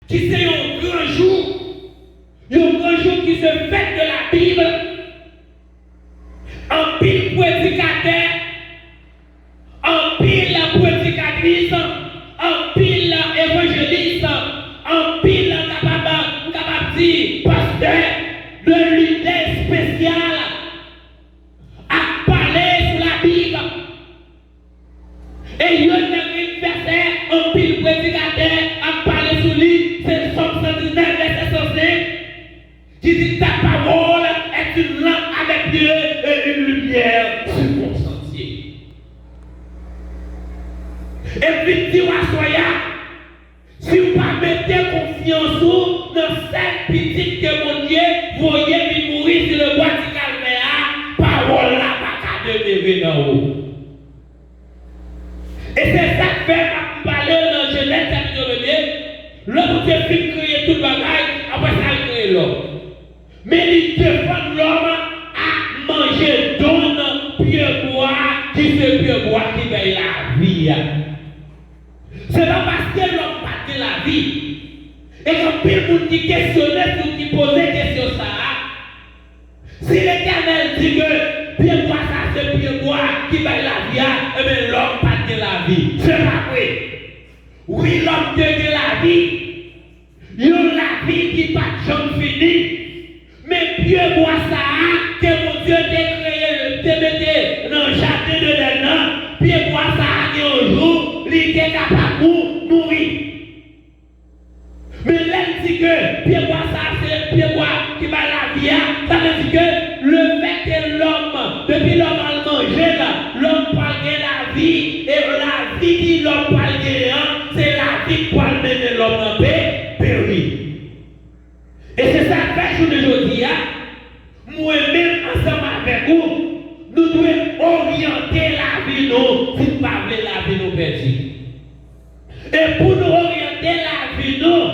qui c'est un grand jour qui se fête de la Bible, en pile prédicateur, en pile prédicatrice, en pile évangéliste, en pile capable dire pasteur de l'unité spéciale à parler sur la Bible. Et il y a un verset en pile prédicateur à parler sur lui, c'est le Somme 119, verset 105, qui dit ta parole est une lampe avec Dieu et une lumière sur mon sentier. Et puis dit à Soya, si vous ne mettez confiance dans cette petite que mon Dieu, voyez lui mourir sur le bois du calvaire, parole là, pas qu'à demeurer dans haut. Et c'est ça que fait parler dans Genèse chapitre 1, l'homme Dieu fit créer tout le bagage, après ça il crée l'homme. Mais il défend l'homme à manger donne pied bois, qui se pied bois qui paye la vie. C'est pas parce que l'homme pas de la vie. Et quand pile monde qui questionnait, qui posait question ça, si l'Éternel dit que pied bois ça c'est pied bois qui paye la vie, eh bien l'homme pas de la vie. C'est pas vrai. Oui, l'homme de la vie. Il y a la vie qui pas de jamais fini. Mais pied bois ça, que mon Dieu t'a créé, te mettait dans le jardin de l'Éden, pied bois ça, et un jour, il était capable de mourir. Mais l'elle dit que pied bois ça, c'est pied bois qui va la vie, ça veut dire que le fait que l'homme, depuis l'homme a mangé, l'homme parle de la vie, et la vie qui l'homme parle de c'est la vie qui parle de l'homme en paix, péri. Et c'est ça que fait jour d'aujourd'hui, moi-même ensemble avec vous, nous devons orienter la vie nous, si nous ne pas la vie nous perdue. Et pour nous orienter la vie nous,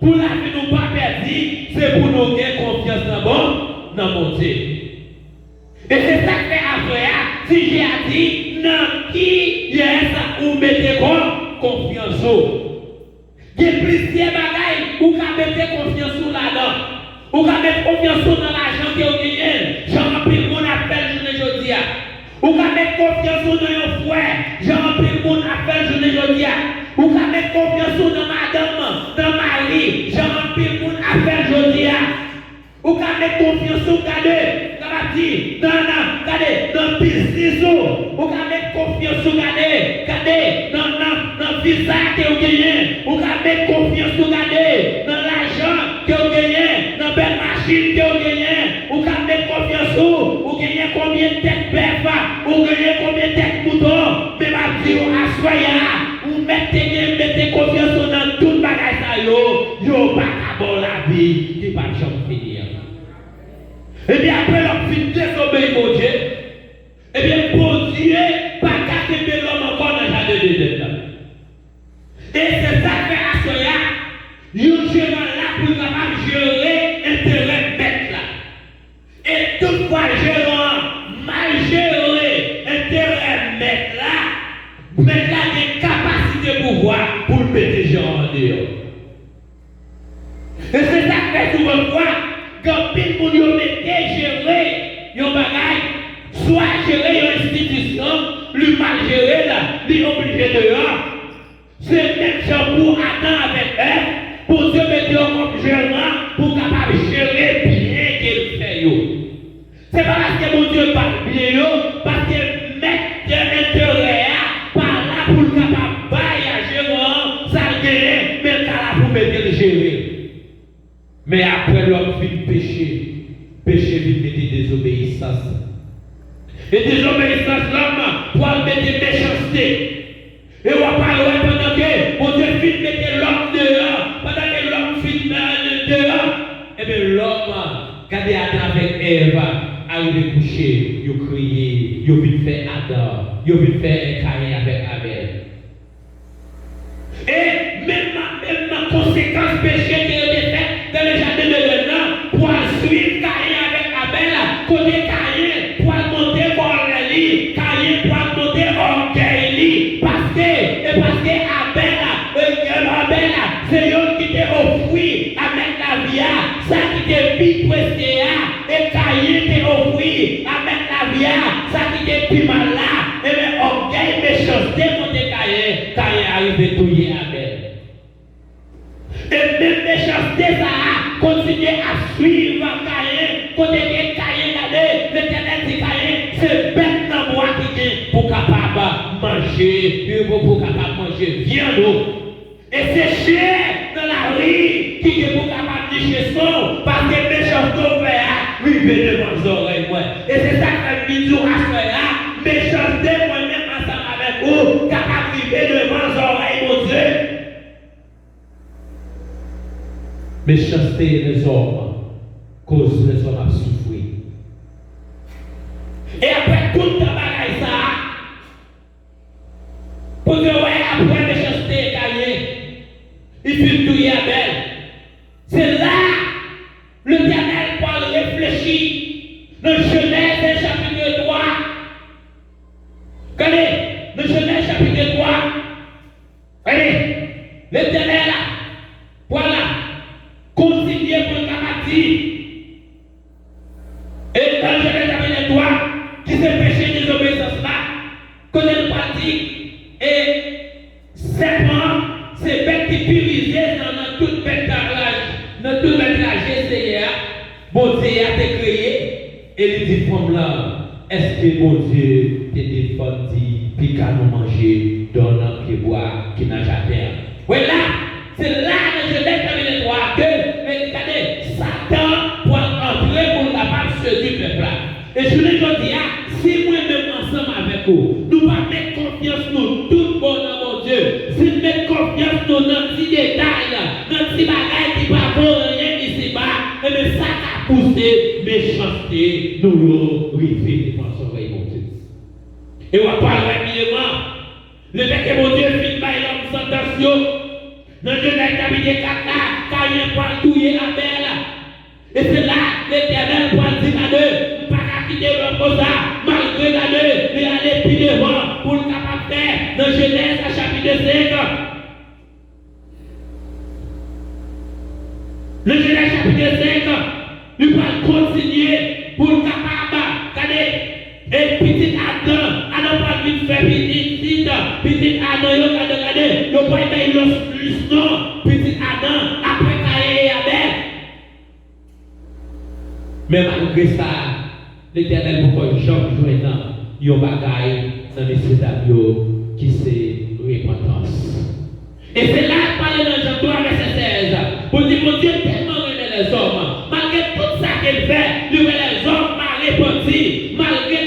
pour la vie nous pas perdue, c'est pour nous gagner confiance dans mon Dieu. Et c'est ça que fait après, si j'ai dit, dans qui est-ce ou mettez confiance. Il y a plusieurs bagailles où vous mettez confiance là-dedans. Vous mettez confiance dans l'argent que vous gagnez. Jean-Pierre, mon appel journée aujourd'hui. Vous mettez confiance dans un frère. Jean-Pierre, mon appel journée aujourd'hui. Vous mettez confiance dans madame, dans Marie. Jean-Pierre, mon appel aujourd'hui. Vous mettez confiance dans business. Vous mettez confiance dans visa que vous gagnez. Vous mettez confiance dans l'argent que vous gagnez, dans belle machine que vous gagnez. Vous mettez confiance vous gagnez combien de têtes bœuf, vous gagnez combien de têtes moutons. Mais ma vie, à soya, vous mettez confiance dans tout le bagage. Yo, pas bon la vie, qui pas de chance finir. Et bien après l'homme fin désobéir mon Dieu, et bien pour Dieu, pas qu'à l'homme encore dans le jardin de Dieu. Et c'est ça que fait à Soya, il gère là pour capable gérer l'intérêt bête là. Et toutefois, gérant mal géré l'intérêt bête là, mais là des capacités de pouvoir pour le mettre gens en dehors. Et c'est ça que fait souvent fois. Quand pile pour nous mettre gérer yon bagay, soit gérer une institution, lui mal gérer là, lui obligé dehors. C'est même chose pour attendre avec elle, pour se mettre comme gérant, pour capable gérer bien qu'il fait yo. C'est pas parce que mon Dieu parle bien yo, parce que mettre intérêt par là pour capable bailler à gérant, ça gagner, mais là pour mettre le gérer. Mais après l'homme fit péché vite mettre désobéissance. Et désobéissance l'homme pour mettre méchanceté. Et on va parler pendant que mon Dieu fit mettre l'homme dehors, pendant que l'homme fit dehors. Et bien l'homme, quand il est avec Eva, arrivé coucher, il a crié, il a vite fait Adam, il a vite fait Caïn avec Abel. Et même ma conséquence péché qui a été faite dans le jardin de l'Éden, pour suivre Caïn avec Abel, côté Caïn, pour monter Cornélie, Caïn pour monter Orgueil, parce que Abel, c'est eux qui étaient au métier, et Caïn te offrit à mettre la vie, ça qui est plus mal là, et bien, orgueil, méchanceté, monter Caïn arrive à touiller Abel. Et même méchanceté, ça continue à suivre Caïn, côté que Caïn allait, l'Éternel dit Caïn, c'est bête dans moi qui est pour capable manger, pour capable manger viande. Et c'est chien dans la rue qui est pour capable de chez son, parce que méchanceté fait, lui, il devant les oreilles. Et c'est ça que je dis à ce méchanceté, moi-même, ensemble avec vous, capable de vivre devant les oreilles, mon Dieu. Méchanceté les hommes, cause les hommes à souffrir. Et après tout le travail, ça, pour dire, ouais, après méchanceté, Caïn, il fait tout Abel. C'est là, l'Éternel parle réfléchir dans Genèse chapitre 3. Regardez, dans Genèse chapitre 3, regardez, l'Éternel là, voilà, continuer pour le capati. Et dans Genèse chapitre 3, qui s'est péché des obéissances là, connaît le pratique, et serpent, c'est bête qui purisait dans toute bête dans toute bête la GCA, bon Dieu a été créé, et il dit, femme là, est-ce que bon Dieu te défendu, puis qu'à nous manger, dans un pied bois qui n'a jamais. Oui, là, c'est là que je l'ai terminé droit que, regardez, Satan pour entrer pour capable de séduire le peuple là. Et je l'ai dit, si moi-même ensemble avec vous, nous pas mettre confiance nous, tout bon dans mon Dieu, si nous mettons confiance nous dans les petits détails, dans les petits bagages qui ne va pas rien ici-bas, et bien ça a poussé méchanceté, nous river devant son règne, mon Dieu. Et on va parler rapidement, le fait que mon Dieu finit par l'homme sans tension, dans le Genèse chapitre 4 là, Caïn pour touiller Abel. Et c'est là l'Éternel pour dire à deux, pas quitter l'homme comme ça, malgré la deux, et aller plus devant pour le capable faire dans Genèse chapitre 5. Le Genèse chapitre 5, il va continuer pour le capable, regardez, et petit Adam va vite faire petit Adam, regardez, le point de l'illustration, petit Adam, après Caïn et Abel. Mais malgré ça, l'Éternel pourquoi Jean joignant yon bagaille dans les cédarios qui c'est repentance. Et c'est là que parle dans Jean 3 verset 16 pour dire mon Dieu tellement aimé les hommes, malgré tout ça qu'il fait, lui les hommes m'a repenti, malgré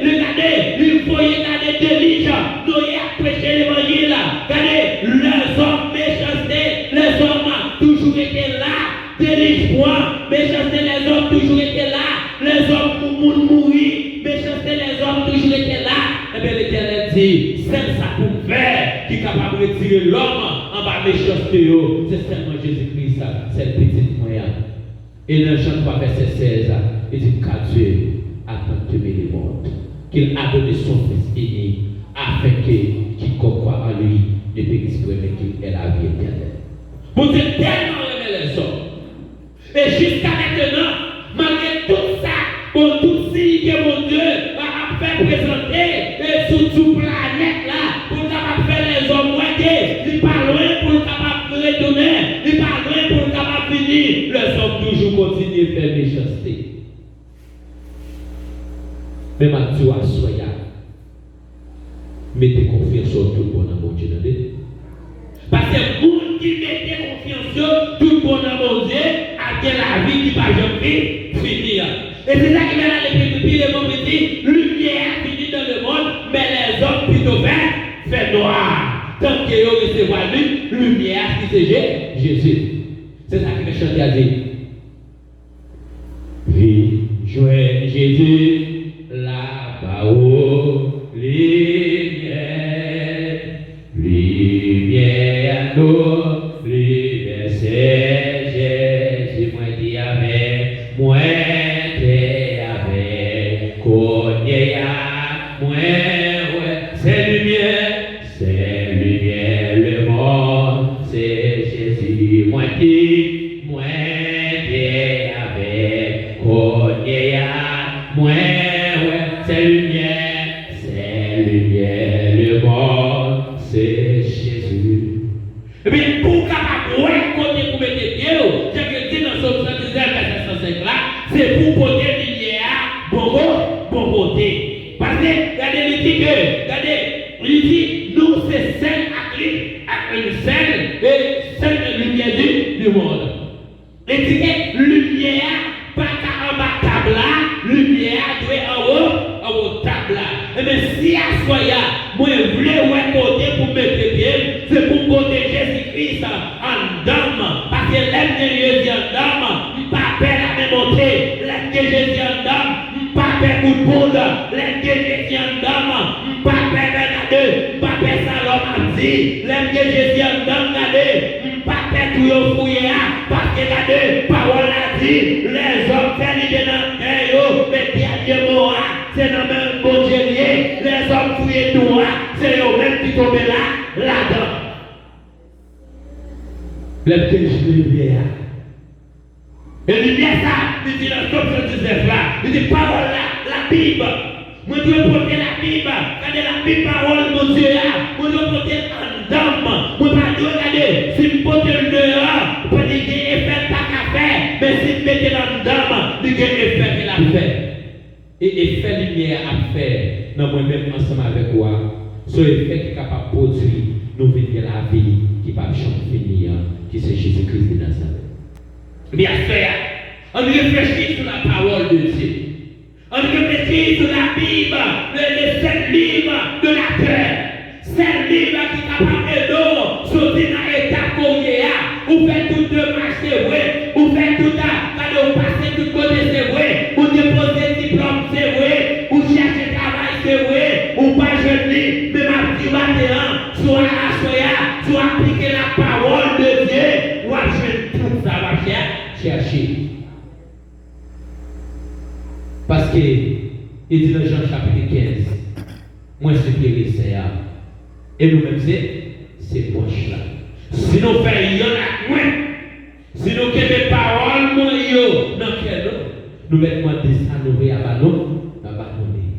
regardez, il faut y garder délige, nous y a prêché l'évangile, regardez, les hommes méchancetés, les hommes toujours été là, délige point, méchanceté les hommes toujours été là, les hommes pour mourir, méchanceté les hommes toujours été là, et bien l'Éternel dit, c'est ça pour faire, qui est capable de retirer l'homme en bas méchanceté, c'est seulement Jésus-Christ, c'est le petit moyen. Et dans Jean 3 verset 16, il dit car Dieu a tant aimé le monde, qu'il a donné son Fils unique, afin que quiconque croit en lui ne périsse point, mais qu'il ait la vie éternelle. Vous êtes tellement aimé les hommes. Et jusqu'à maintenant, malgré tout ça, pour tout signe que mon Dieu a fait présenter, et sur toute planète là, pour capable faire les hommes moitié, il n'est pas loin pour capable retourner, il n'est pas loin pour capable finir, les hommes toujours continuent à faire méchanceté. Mais ma Dieu a soya, mettez confiance sur tout le bon amour de Dieu. Parce que le monde qui mettait confiance sur tout le bon amour de Dieu, a la vie qui va jamais finir. Et c'est ça qui m'a dit, depuis le moment où dit, lumière finit dans le monde, mais les hommes plutôt fait noir. Tant qu'ils recevoir lui, lumière qui c'est Jésus. C'est ça qui m'a chanté à dire. Oui, jouez Jésus, là-bas-haut, lumière, lumière, nous, lumière, c'est Jésus, moi dit avec, moi t'es avec, connais à, moi, ouais, c'est lumière, le monde, c'est Jésus, moi t'es avec, Moi, ouais, c'est lumière, le monde, c'est Jésus. Et bien, pour capable côté pour mettre pied, j'ai que dit dans Somme 119, verset 105 là, c'est pour porter lumière, bon côté. Parce que, regardez, il dit, nous, c'est celle à une seule lumière du monde. Et dit que lumière, pas qu'en bas table là, lumière doit en haut table là. Et bien, si à soya, moi, je voulais côté pour mettre pied, c'est pour côté Jésus-Christ en dame. Parce que l'aime de Jésus en dame, pas peur à me montrer. L'aime de Jésus en dame, pas peur coup de boule. L'aime de Jésus en dame, pas peur Bernadette, pas peur Salom a dit. L'aime de Jésus en dame, regardez, pas peur tout yon fouillé. Parce que regardez, parole a dit, les hommes font l'idée dans le mais Dieu mort, c'est dans le même bon Dieu. Les hommes fouillés tout, c'est eux-mêmes qui tombent là-dedans. Le lumière. Et lumière ça, il dit dans Somme 119 là, il dit parole là, la Bible. Moi je veux porter la Bible, regardez la Bible parole mon Dieu là, moi je veux porter en dame, moi pas dire regardez, si je porte le dehors, pas dire qu'il y a effet pas qu'à faire, mais si je mette dans le dame, il y a effet qu'il a fait. Et effet lumière à faire dans moi-même ensemble avec moi, ce effet qui est capable de produire nous venir la vie qui va jamais finir, qui c'est Jésus-Christ de Nazareth. Bien sûr, on réfléchit sur la parole de Dieu. On réfléchit sur la Bible, le seul livre de la terre. C'est le livre qui est capable de nous sortir dans l'état coréen. Ou fait tout de marcher, oui. Ou fait tout à, quand vous passez tout côté, c'est vrai. Ou déposer diplôme, c'est vrai. Ou chercher travail, c'est vrai. Ou pas jeune, mais ma petite matin, soit à soya, soit appliquer la parole de Dieu. Ou à jeune, tout ça va chercher. Parce que, il dit dans Jean chapitre 15, moi ce qui est resté, et nous-mêmes c'est proche là. Si nous faisons rien à moi, si nous avons des paroles, nous mettons des sanouvés à abandonner.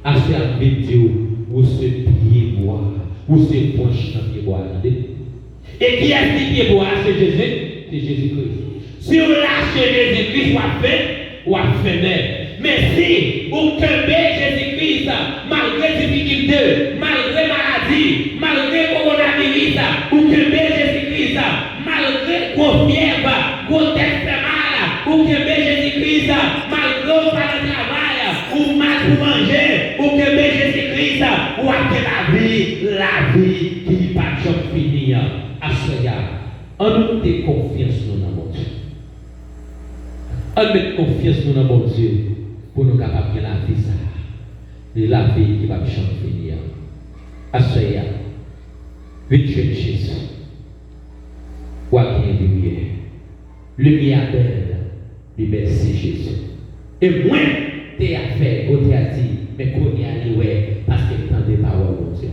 À ce vidéo, où ce pied bois, où ce poche dans pied bois. Et qui a ce pied bois? C'est Jésus, c'est Jésus-Christ. Si on lâche Jésus-Christ, on va faire. Mais si vous tombez Jésus-Christ, malgré difficulté, malgré maladie, malgré coronavirus, vous tombez Jésus-Christ, malgré gros fièvre, gros test mal, vous tombez Jésus-Christ, malgré vous pas de travail, ou mal pour manger, vous tombez Jésus-Christ, ou après la vie qui ne va pas finir. À ce gars, on nous fait confiance dans mon Dieu. On met confiance dans mon Dieu. Pour nous capables de la vie, ça. Et la vie qui va jamais finir. Assoya, vite Jésus. Quoi qu'il y ait lumière. Lumière belle, lumière c'est Jésus. Et moi, t'es à faire, on t'a dit, mais qu'on y a ouais, parce que t'as des paroles, mon Dieu.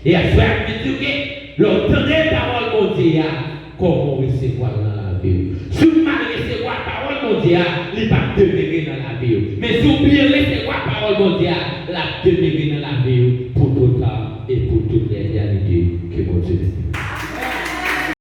Et à ce moment-là, je dis que l'entendre des paroles, mon Dieu, comment recevoir dans la vie. Si vous ne recevoir la parole, mon Dieu, il va demeurer dans la vie. Mais si vous oubliez recevoir la parole, mon Dieu, la demeurer